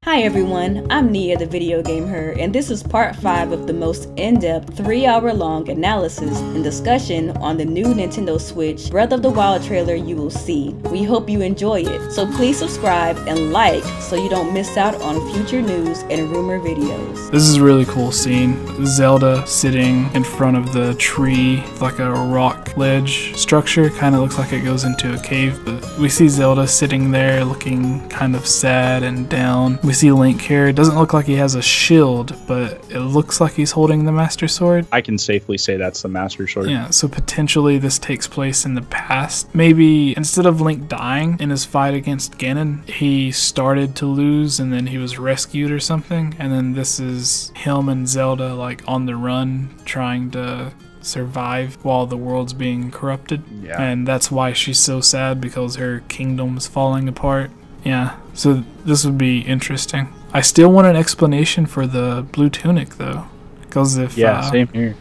Hi everyone, I'm Nia the Video Game Her, and this is part 5 of the most in-depth 3-hour-long analysis and discussion on the new Nintendo Switch Breath of the Wild trailer you will see. We hope you enjoy it, so please subscribe and like so you don't miss out on future news and rumor videos. This is a really cool scene. Zelda sitting in front of the tree, like a rock ledge structure, kind of looks like it goes into a cave, but we see Zelda sitting there looking kind of sad and down. We see Link here. It doesn't look like he has a shield, but it looks like he's holding the Master Sword. I can safely say that's the Master Sword. Yeah, so potentially this takes place in the past. Maybe instead of Link dying in his fight against Ganon, he started to lose and then he was rescued or something, and then this is him and Zelda like on the run trying to survive while the world's being corrupted. Yeah. And that's why she's so sad, because her kingdom's falling apart. Yeah, so this would be interesting. I still want an explanation for the blue tunic though, because if same here.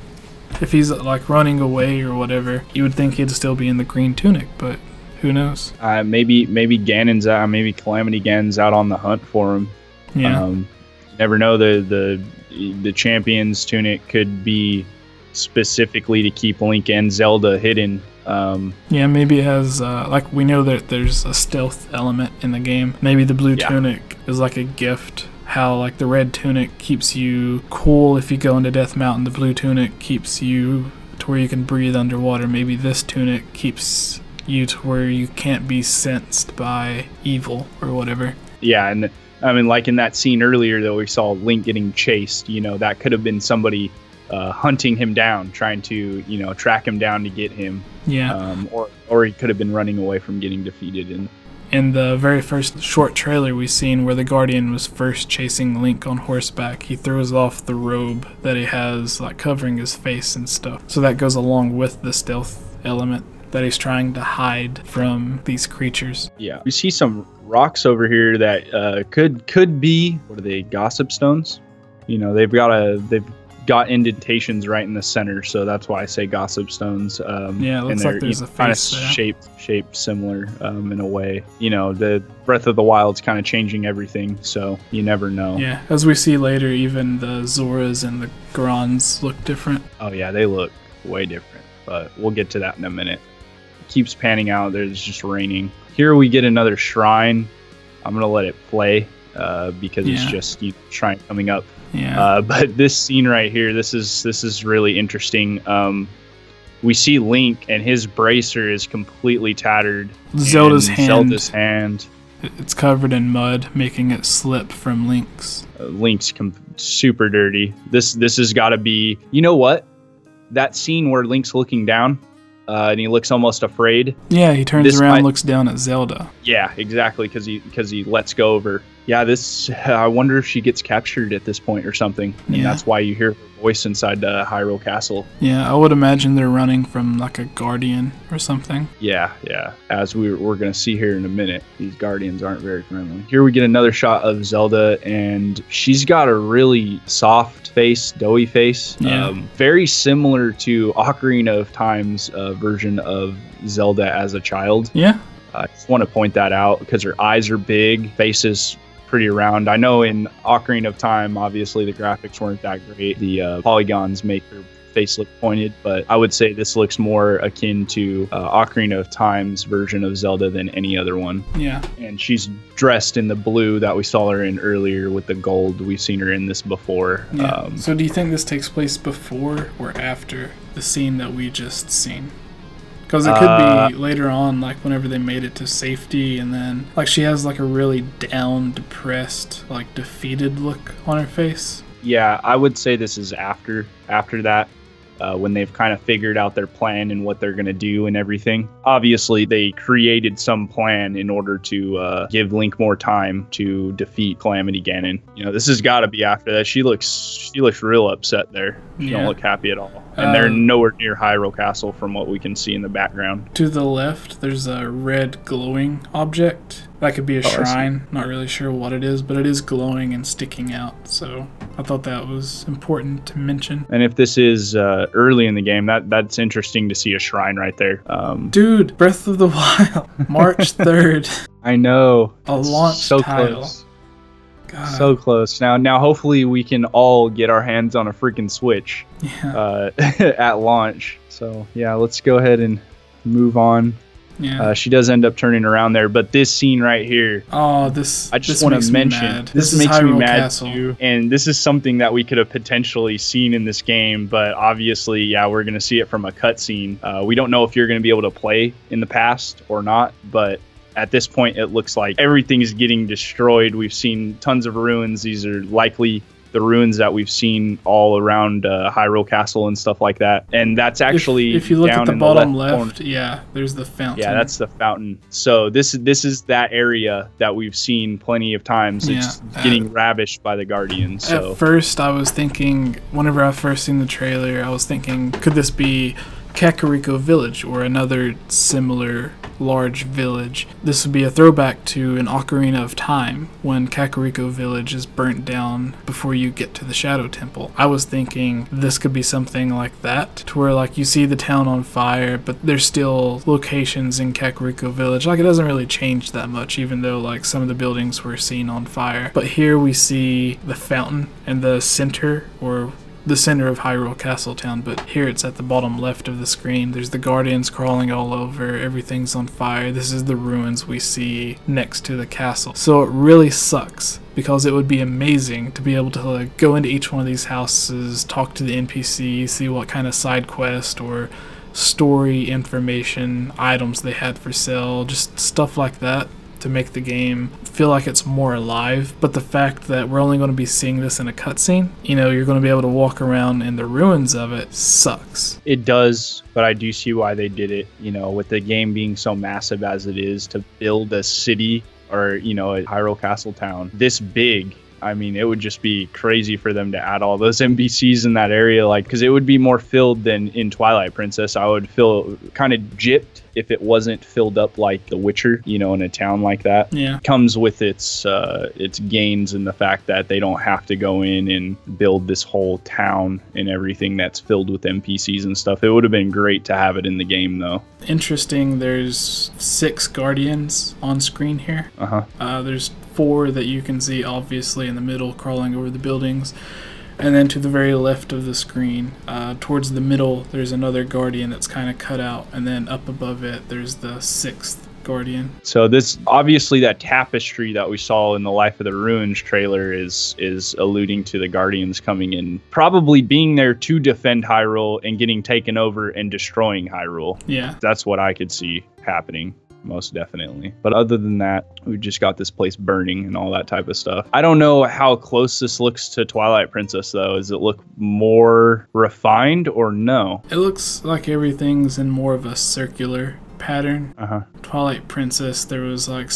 If he's like running away or whatever, you would think he'd still be in the green tunic, but who knows? Maybe Ganon's out. Maybe Calamity Ganon's out on the hunt for him. Yeah. You never know. The champion's tunic could be specifically to keep Link and Zelda hidden. Yeah, maybe it has, like, we know that there's a stealth element in the game. Maybe the blue tunic is like a gift. How, like, the red tunic keeps you cool if you go into Death Mountain. The blue tunic keeps you to where you can breathe underwater. Maybe this tunic keeps you to where you can't be sensed by evil or whatever. Yeah, and I mean, like in that scene earlier that we saw Link getting chased, you know, that could have been somebody hunting him down, trying to, you know, track him down to get him. Yeah. Or he could have been running away from getting defeated. In the very first short trailer we seen where the Guardian was first chasing Link on horseback, he throws off the robe that he has, like, covering his face and stuff. So that goes along with the stealth element that he's trying to hide from these creatures. Yeah. We see some rocks over here that could be, what are they, gossip stones? You know, they've got indentations right in the center, so that's why I say gossip stones. Yeah, it looks like there's a face kind of shaped similar in a way. You know, the Breath of the Wild's kind of changing everything, so you never know. Yeah, as we see later, even the Zoras and the Gorons look different. Oh yeah, they look way different, but we'll get to that in a minute. It keeps panning out. There's just raining. Here we get another shrine. I'm gonna let it play because it's just shrine coming up. Yeah. But this scene right here, this is really interesting. We see Link and his bracer is completely tattered. Zelda's hand. It's covered in mud, making it slip from Link's. Link's super dirty. This has got to be. You know what? That scene where Link's looking down, and he looks almost afraid. Yeah, he turns around, and looks down at Zelda. Yeah, exactly, because he lets go of her. Yeah, I wonder if she gets captured at this point or something, and that's why you hear her voice inside the Hyrule Castle. Yeah, I would imagine they're running from like a guardian or something. Yeah. As we're going to see here in a minute, these guardians aren't very friendly. Here we get another shot of Zelda, and she's got a really soft face, doughy face. Yeah. Very similar to Ocarina of Time's version of Zelda as a child. Yeah. I just want to point that out because her eyes are big, face is pretty round. I know in Ocarina of Time, obviously the graphics weren't that great. The polygons make her face look pointed, but I would say this looks more akin to Ocarina of Time's version of Zelda than any other one. Yeah. And she's dressed in the blue that we saw her in earlier with the gold. We've seen her in this before. Yeah. So do you think this takes place before or after the scene that we just seen? Because it could be later on, like whenever they made it to safety, and then like she has like a really down, depressed, like defeated look on her face. Yeah, I would say this is after that, when they've kind of figured out their plan and what they're going to do and everything. Obviously, they created some plan in order to give Link more time to defeat Calamity Ganon. You know, this has got to be after that. She looks real upset there. She don't look happy at all. And they're nowhere near Hyrule Castle from what we can see in the background. To the left, there's a red glowing object. That could be a shrine. Not really sure what it is, but it is glowing and sticking out. So I thought that was important to mention. And if this is early in the game, that's interesting to see a shrine right there. Dude, Breath of the Wild, March 3rd. I know. A launch so title. close. God. So close. Now hopefully we can all get our hands on a freaking Switch at launch. So yeah, let's go ahead and move on. Yeah. She does end up turning around there, but this scene right here. Oh, I just want to mention. This makes me mad too, and this is something that we could have potentially seen in this game, but obviously, yeah, we're gonna see it from a cutscene. We don't know if you're gonna be able to play in the past or not, but at this point, it looks like everything is getting destroyed. We've seen tons of ruins. These are likely the ruins that we've seen all around Hyrule Castle and stuff like that. And that's actually if you look down at the in bottom the left, yeah, there's the fountain. Yeah, that's the fountain. So this is that area that we've seen plenty of times. It's getting ravished by the Guardians. So at first, I was thinking, whenever I first seen the trailer, I was thinking, could this be Kakariko Village or another similar large village? This would be a throwback to an Ocarina of Time when Kakariko Village is burnt down before you get to the Shadow Temple. I was thinking this could be something like that, to where like you see the town on fire, but there's still locations in Kakariko Village. Like it doesn't really change that much, even though like some of the buildings were seen on fire. But here we see the fountain and the center, or the center of Hyrule Castle Town, but here it's at the bottom left of the screen. There's the Guardians crawling all over, everything's on fire. This is the ruins we see next to the castle. So it really sucks, because it would be amazing to be able to like, go into each one of these houses, talk to the NPC, see what kind of side quest or story information, items they had for sale, just stuff like that, to make the game feel like it's more alive. But the fact that we're only going to be seeing this in a cutscene, you know, you're going to be able to walk around in the ruins of it, sucks. It does, but I do see why they did it, you know, with the game being so massive as it is, to build a city or, you know, a Hyrule Castle Town this big. I mean, it would just be crazy for them to add all those NPCs in that area, like, because it would be more filled than in Twilight Princess. I would feel kind of gypped if it wasn't filled up like The Witcher, you know, in a town like that. Yeah. Comes with its gains in the fact that they don't have to go in and build this whole town and everything that's filled with NPCs and stuff. It would have been great to have it in the game, though. Interesting, there's 6 Guardians on screen here. There's 4 that you can see obviously in the middle crawling over the buildings, and then to the very left of the screen, towards the middle, there's another Guardian that's kind of cut out, and then up above it there's the 6th Guardian. So this, obviously that tapestry that we saw in the Life of the Ruins trailer is alluding to the Guardians coming in, probably being there to defend Hyrule and getting taken over and destroying Hyrule. Yeah. That's what I could see happening. Most definitely. But other than that, we just got this place burning and all that type of stuff. I don't know how close this looks to Twilight Princess, though. Does it look more refined or no? It looks like everything's in more of a circular pattern. Twilight Princess, there was like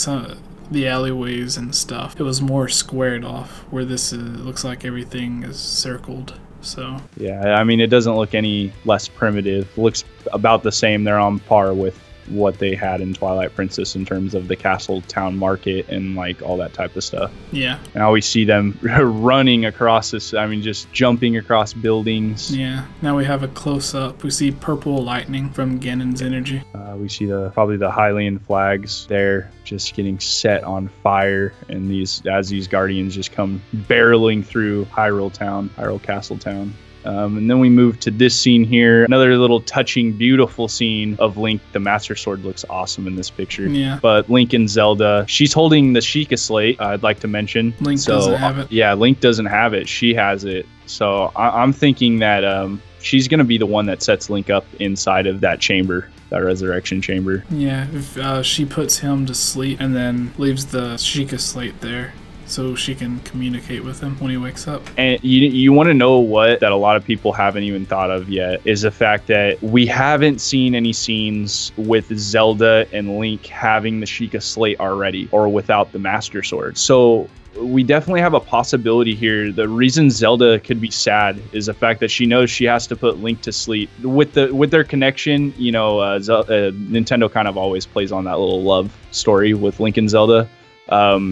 the alleyways and stuff. It was more squared off, where this looks like everything is circled. So yeah, I mean, it doesn't look any less primitive. It looks about the same. They're on par with what they had in Twilight Princess in terms of the castle town market and like all that type of stuff. Yeah. Now we see them running across this, I mean, just jumping across buildings. Yeah. Now we have a close-up. We see purple lightning from Ganon's energy. We see probably the Hylian flags there just getting set on fire, and as these Guardians just come barreling through Hyrule Castle Town. And then we move to this scene here. Another little touching, beautiful scene of Link. The Master Sword looks awesome in this picture. Yeah. But Link and Zelda, she's holding the Sheikah Slate, I'd like to mention. Link doesn't have it. Yeah, Link doesn't have it. She has it. So I'm thinking that she's going to be the one that sets Link up inside of that chamber, that resurrection chamber. Yeah, if she puts him to sleep and then leaves the Sheikah Slate there, so she can communicate with him when he wakes up. And you want to know what that a lot of people haven't even thought of yet is the fact that we haven't seen any scenes with Zelda and Link having the Sheikah Slate already, or without the Master Sword. So we definitely have a possibility here. The reason Zelda could be sad is the fact that she knows she has to put Link to sleep. With their connection, you know, Nintendo kind of always plays on that little love story with Link and Zelda.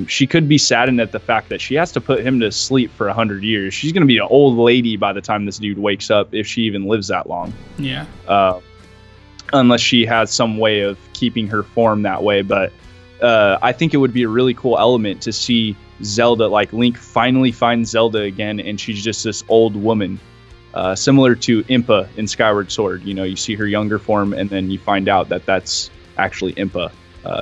She could be saddened at the fact that she has to put him to sleep for 100 years. She's going to be an old lady by the time this dude wakes up, if she even lives that long. Yeah. Unless she has some way of keeping her form that way. But I think it would be a really cool element to see Zelda, like Link finally finds Zelda again, and she's just this old woman, similar to Impa in Skyward Sword. You know, you see her younger form, and then you find out that that's actually Impa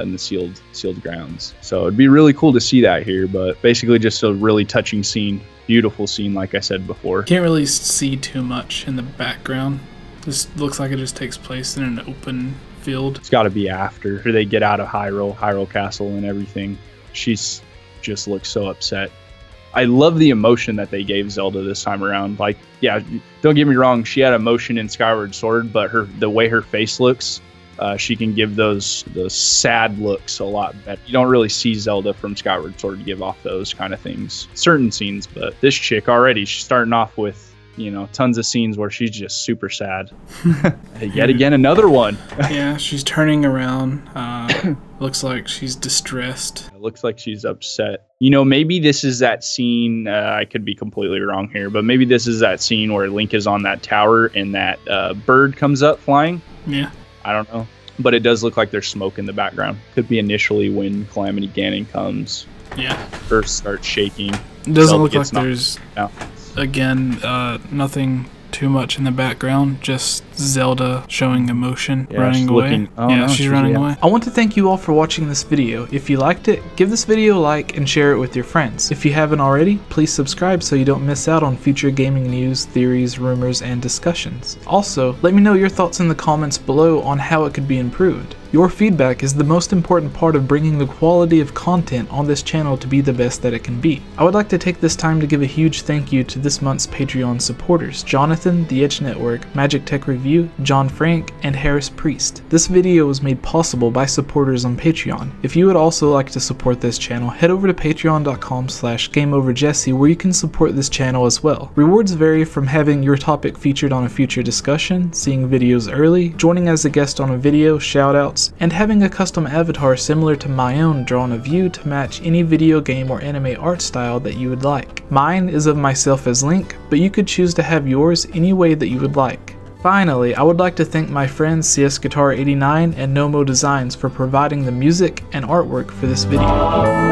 in the sealed grounds. So it'd be really cool to see that here, but basically just a really touching scene, beautiful scene, like I said before. Can't really see too much in the background. This looks like it just takes place in an open field. It's got to be after they get out of Hyrule Castle and everything. She's just looks so upset. I love the emotion that they gave Zelda this time around. Like, yeah, don't get me wrong, she had emotion in Skyward Sword, but the way her face looks, she can give those sad looks a lot better. You don't really see Zelda from Skyward Sword give off those kind of things. Certain scenes, but this chick already, she's starting off with, you know, tons of scenes where she's just super sad. Yet again, another one. Yeah, she's turning around. Looks like she's distressed. It looks like she's upset. You know, maybe this is that scene, I could be completely wrong here, but maybe this is that scene where Link is on that tower and that bird comes up flying. Yeah. I don't know. But it does look like there's smoke in the background. Could be initially when Calamity Ganon comes. Yeah. Earth starts shaking. It doesn't look like there's, again, nothing too much in the background, just Zelda showing emotion, running away. She's running away. I want to thank you all for watching this video. If you liked it, give this video a like and share it with your friends. If you haven't already, please subscribe so you don't miss out on future gaming news, theories, rumors, and discussions. Also, let me know your thoughts in the comments below on how it could be improved. Your feedback is the most important part of bringing the quality of content on this channel to be the best that it can be. I would like to take this time to give a huge thank you to this month's Patreon supporters: Jonathan, The Edge Network, Magic Tech Review, John Frank, and Harris Priest. This video was made possible by supporters on Patreon. If you would also like to support this channel, head over to patreon.com/GameOverJesse where you can support this channel as well. Rewards vary from having your topic featured on a future discussion, seeing videos early, joining as a guest on a video, shoutouts, and having a custom avatar similar to my own drawn of you to match any video game or anime art style that you would like. Mine is of myself as Link, but you could choose to have yours any way that you would like. Finally, I would like to thank my friends CS Guitar 89 and Nomo Designs for providing the music and artwork for this video.